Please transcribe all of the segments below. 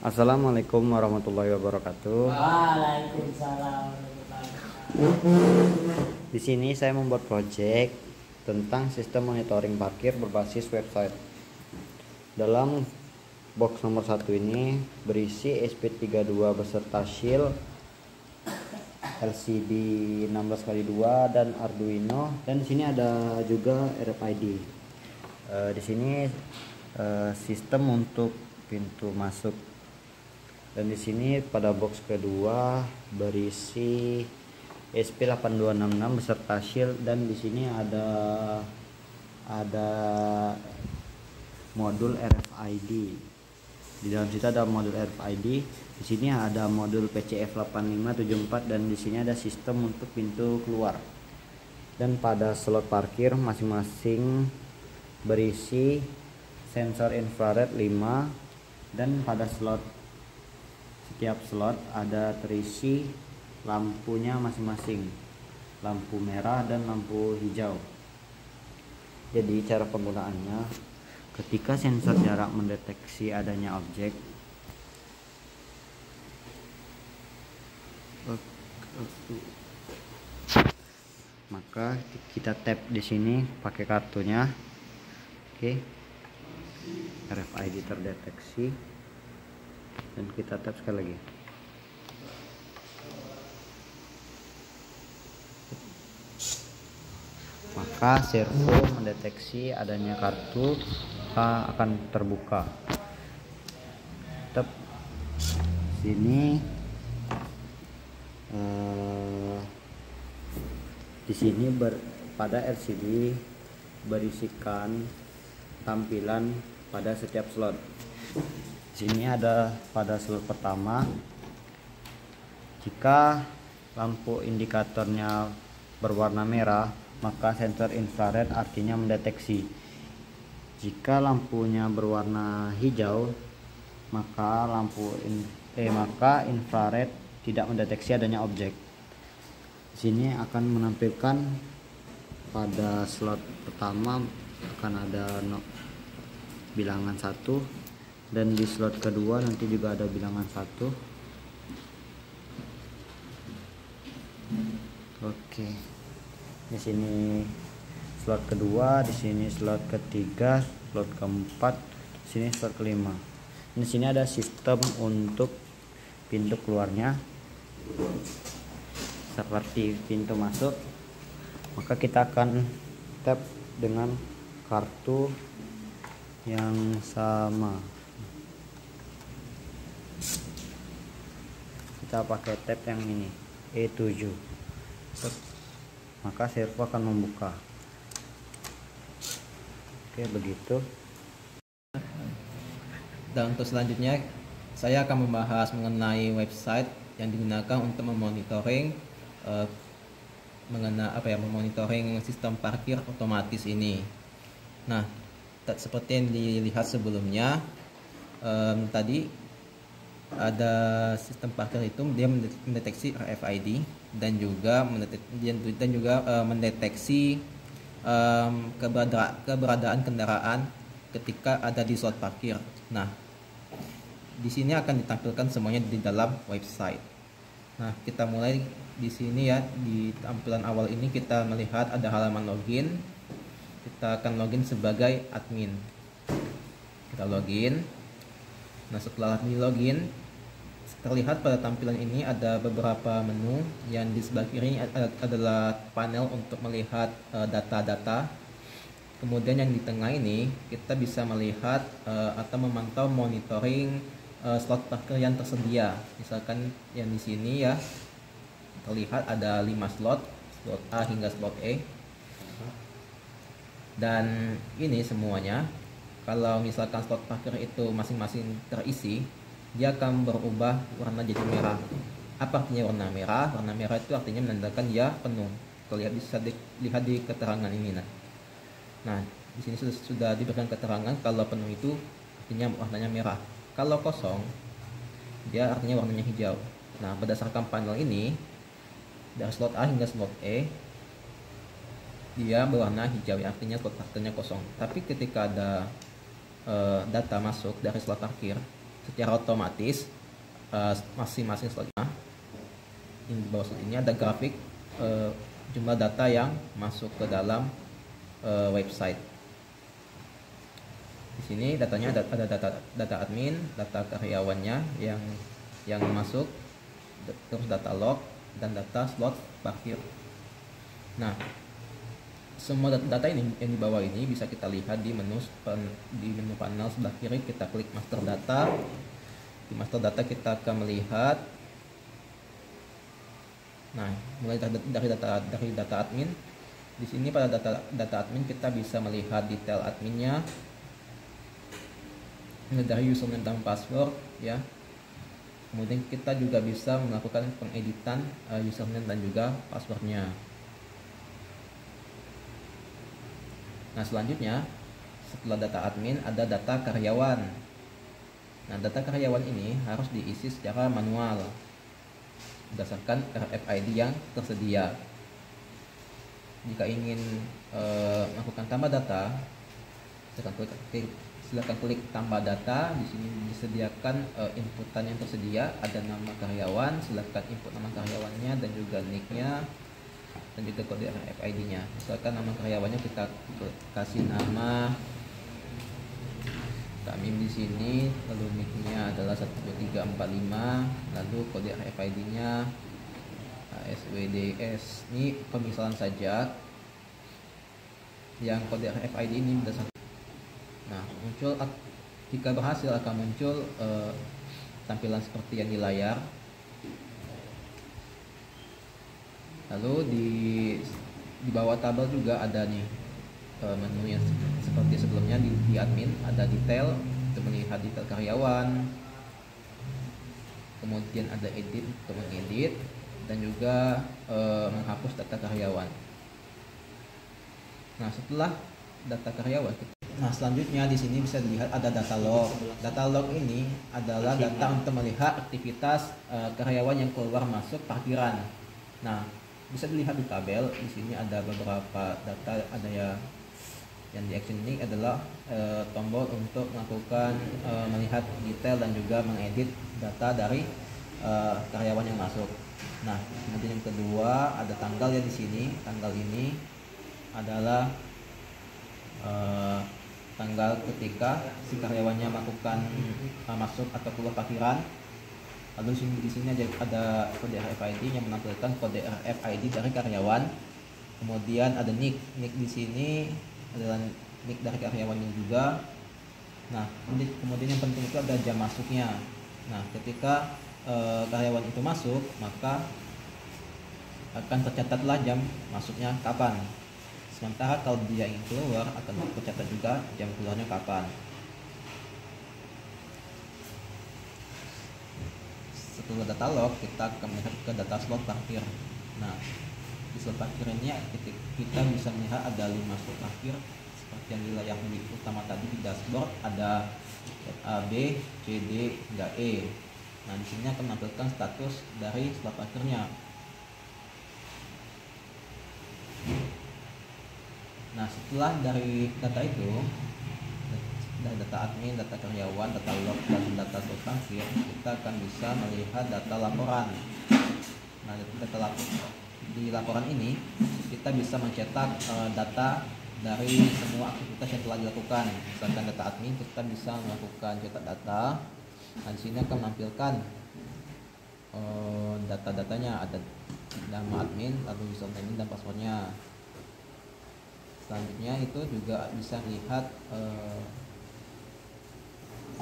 Assalamualaikum warahmatullahi wabarakatuh. Waalaikumsalam warahmatullahi wabarakatuh. Di sini saya membuat project tentang sistem monitoring parkir berbasis website. Dalam box nomor 1 ini berisi SP32 beserta shield, LCD 16x2 dan Arduino, dan di sini ada juga RFID. Di sini sistem untuk pintu masuk. Dan di sini pada box kedua berisi SP8266 beserta shield, dan di sini ada modul RFID. Di dalam situ ada modul RFID. Di sini ada modul PCF8574, dan di sini ada sistem untuk pintu keluar. Dan pada slot parkir masing-masing berisi sensor infrared 5, dan pada setiap slot ada terisi lampunya masing-masing, lampu merah dan lampu hijau. Jadi cara penggunaannya, ketika sensor jarak mendeteksi adanya objek, maka kita tap di sini pakai kartunya. Oke, RFID terdeteksi, dan kita tap sekali lagi. Maka servo mendeteksi adanya kartu akan terbuka. Tap sini. Di sini pada LCD berisikan tampilan pada setiap slot. Sini ada pada slot pertama, jika lampu indikatornya berwarna merah maka sensor infrared artinya mendeteksi. Jika lampunya berwarna hijau maka maka infrared tidak mendeteksi adanya objek. Sini akan menampilkan pada slot pertama akan ada bilangan 1, dan di slot kedua nanti juga ada bilangan 1. Oke. Di sini slot kedua, di sini slot ketiga, slot keempat, di sini slot kelima. Di sini ada sistem untuk pintu keluarnya seperti pintu masuk. Maka kita akan tap dengan kartu yang sama. Kita pakai tab yang ini, E7. Maka servo akan membuka. Oke, begitu. Dan untuk selanjutnya saya akan membahas mengenai website yang digunakan untuk memonitoring memonitoring sistem parkir otomatis ini. Nah, seperti yang dilihat sebelumnya, tadi ada sistem parkir itu dia mendeteksi RFID dan juga mendeteksi keberadaan kendaraan ketika ada di slot parkir. Nah, di sini akan ditampilkan semuanya di dalam website. Nah, kita mulai di sini ya. Di tampilan awal ini kita melihat ada halaman login. Kita akan login sebagai admin. Kita login. Nah, setelah di login, terlihat pada tampilan ini ada beberapa menu. Yang di sebelah kiri adalah panel untuk melihat data-data. Kemudian yang di tengah ini kita bisa melihat atau memantau monitoring slot parkir yang tersedia. Misalkan yang di sini ya terlihat ada 5 slot A hingga slot E. Dan ini semuanya, kalau misalkan slot parkir itu masing-masing terisi, dia akan berubah warna jadi merah. Apa artinya warna merah? Warna merah itu artinya menandakan dia penuh. Terlihat, bisa dilihat di keterangan ini. Nah, di sini sudah diberikan keterangan kalau penuh itu artinya warnanya merah. Kalau kosong, dia artinya warnanya hijau. Nah, berdasarkan panel ini, dari slot A hingga slot E, dia berwarna hijau, artinya slot parkirnya kosong. Tapi ketika ada data masuk dari slot parkir, secara otomatis masing-masing slotnya. Di bawah slot ini ada grafik jumlah data yang masuk ke dalam website. Di sini datanya ada data admin, data karyawannya yang masuk, terus data log dan data slot parkir. Nah, semua data ini yang di bawah ini bisa kita lihat di menu panel sebelah kiri. Kita klik master data. Di master data kita akan melihat, nah, mulai dari data admin. Di sini pada data admin kita bisa melihat detail adminnya, dari username dan password ya. Kemudian kita juga bisa melakukan pengeditan username dan juga passwordnya. Nah, selanjutnya setelah data admin ada data karyawan. Nah, data karyawan ini harus diisi secara manual berdasarkan RFID yang tersedia. Jika ingin melakukan tambah data, silakan klik tambah data. Di sini disediakan inputan yang tersedia, ada nama karyawan, silakan input nama karyawannya dan juga nicknya dan juga kode RFID-nya. Misalkan nama karyawannya kita kasih nama Tamim di sini, lalu nicknya adalah 12345, lalu kode RFID-nya SWDS. Ini pemisalan saja yang kode RFID ini berdasarkan. Nah, jika berhasil akan muncul tampilan seperti yang di layar. Lalu di bawah tabel juga ada nih menu yang seperti sebelumnya di admin, ada detail untuk melihat detail karyawan, kemudian ada edit untuk mengedit dan juga menghapus data karyawan. Nah, setelah data karyawan, nah selanjutnya di sini bisa dilihat ada data log. Data log ini adalah data untuk melihat aktivitas karyawan yang keluar masuk parkiran. Nah, bisa dilihat di tabel. Di sini ada beberapa data, ada yang di action ini adalah tombol untuk melakukan melihat detail dan juga mengedit data dari karyawan yang masuk. Nah, kemudian yang kedua ada tanggal ya di sini. Tanggal ini adalah tanggal ketika si karyawannya melakukan masuk atau keluar parkiran. Lalu di sini ada kode RFID yang menampilkan kode RFID dari karyawan. Kemudian ada nick di sini adalah nick dari karyawannya juga. Nah, kemudian yang penting itu ada jam masuknya. Nah, ketika karyawan itu masuk, maka akan tercatatlah jam masuknya kapan. Sementara kalau dia ingin keluar, akan tercatat juga jam keluarnya kapan. Setelah data log, kita akan melihat ke data slot parkir. Nah, di slot parkir ini kita bisa melihat ada 5 slot parkir seperti yang di layar utama tadi di dashboard, ada A, B, C, D, hingga E. Nah, di sini akan menampilkan status dari slot parkirnya. Nah, setelah dari data itu, dari data admin, data karyawan, data log, dan data slot parkir, kita akan bisa melihat data laporan. Nah, di laporan ini kita bisa mencetak data dari semua aktivitas yang telah dilakukan. Misalkan data admin, kita bisa melakukan cetak data. Nah, di sini akan menampilkan data-datanya, ada nama admin, lalu username dan passwordnya. Selanjutnya itu juga bisa lihat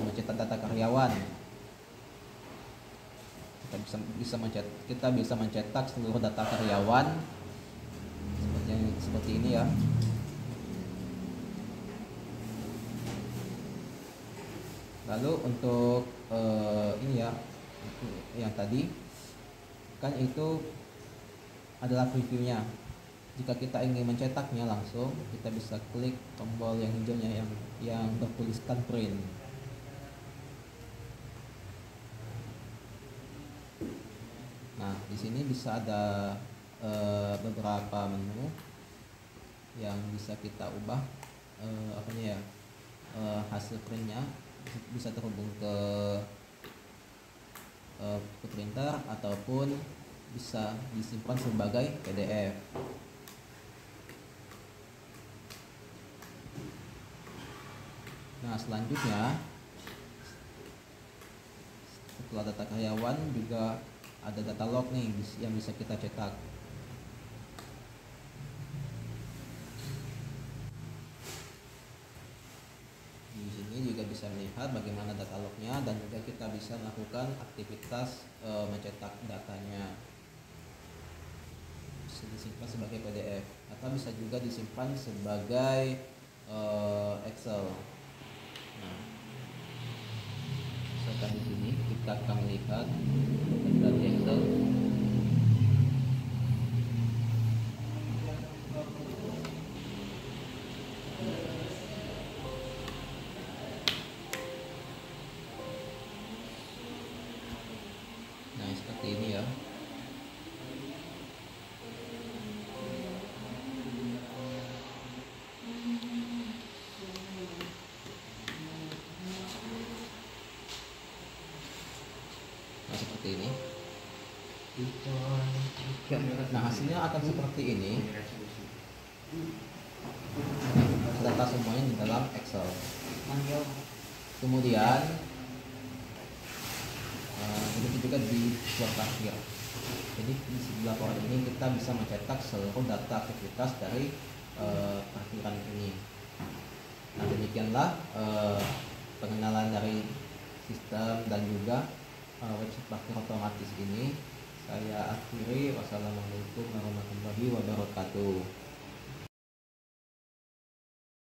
mencetak data karyawan. Kita bisa mencetak seluruh data karyawan seperti ini ya. Lalu untuk ini ya, yang tadi kan itu adalah previewnya. Jika kita ingin mencetaknya langsung, kita bisa klik tombol yang hijaunya yang bertuliskan print. Nah, di sini bisa ada beberapa menu yang bisa kita ubah hasil printnya, bisa terhubung ke printer ataupun bisa disimpan sebagai PDF. Nah, selanjutnya setelah data karyawan juga ada data log nih yang bisa kita cetak. Di sini juga bisa melihat bagaimana data lognya, dan juga kita bisa melakukan aktivitas mencetak datanya. Bisa disimpan sebagai PDF atau bisa juga disimpan sebagai Excel. Nah, misalkan di sini kita akan melihat data di Excel. Nah, seperti ini ya. Nah, seperti ini. Nah, hasilnya akan seperti ini. Data semuanya di dalam Excel. Kemudian begitu juga di slot parkir. Jadi di sebelah kanan ini kita bisa mencetak seluruh data aktivitas dari parkiran ini. Nah, demikianlah pengenalan dari sistem dan juga website parkir otomatis ini. Saya akhiri. Wassalamualaikum warahmatullahi wabarakatuh.